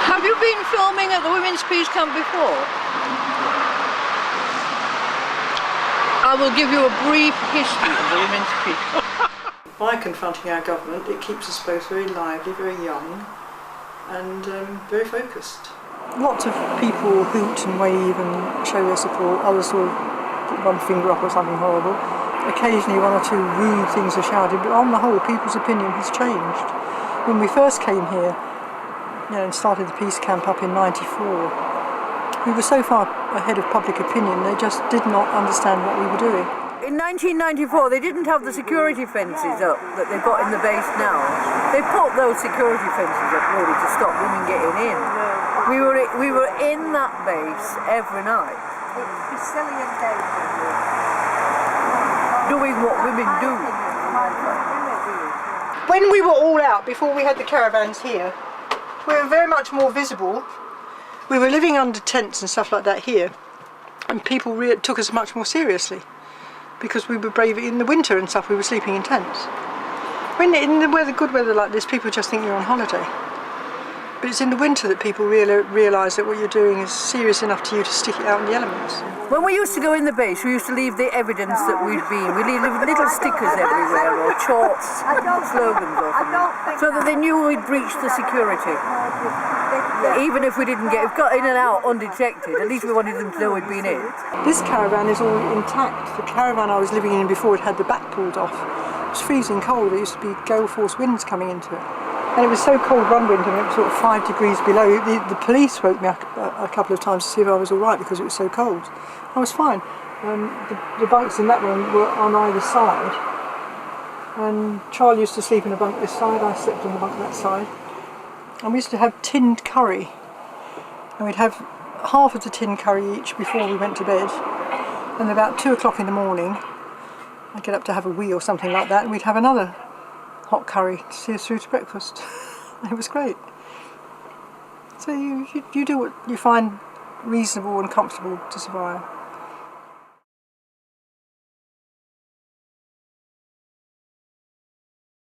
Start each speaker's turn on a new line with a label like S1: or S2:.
S1: Have you been filming at the Women's Peace Camp before? I will give you a brief history of the Women's Peace Camp.
S2: By confronting our government, it keeps us both very lively, very young, and very focused. Lots of people hoot and wave and show their support. Others sort of put one finger up or something horrible. Occasionally one or two rude things are shouted, but on the whole people's opinion has changed. When we first came here, and started the peace camp up in '94, we were so far ahead of public opinion they just did not understand what we were doing.
S3: In 1994 they didn't have the security fences up that they've got in the base now. They put those security fences up really to stop women getting in. We were in that base every night.
S4: It's silly and dangerous.
S3: Doing what women do.
S2: When we were all out, before we had the caravans here, we were very much more visible. We were living under tents and stuff like that here, and people took us much more seriously because we were brave. In the winter and stuff, we were sleeping in tents. When in the weather, good weather like this, people just think you're on holiday. But it's in the winter that people realise that what you're doing is serious enough to you to stick it out in the elements.
S3: When we used to go in the base, we used to leave the evidence that we'd been. We leave little stickers everywhere or chalk slogans or something, so that they knew we'd breached the security. Even if we didn't got in and out undetected, at least we wanted them to know we'd been in.
S2: This caravan is all intact. The caravan I was living in before, it had the back pulled off. It was freezing cold. There used to be gale force winds coming into it. And it was so cold one winter, it was sort of 5 degrees below. The police woke me up a couple of times to see if I was all right because it was so cold. I was fine. The bunks in that room were on either side. And Charlie used to sleep in a bunk this side, I slept on the bunk that side. And we used to have tinned curry. And we'd have half of the tinned curry each before we went to bed. And about 2 o'clock in the morning, I'd get up to have a wee or something like that, and we'd have another hot curry to see us through to breakfast. It was great. So you do what you find reasonable and comfortable to survive.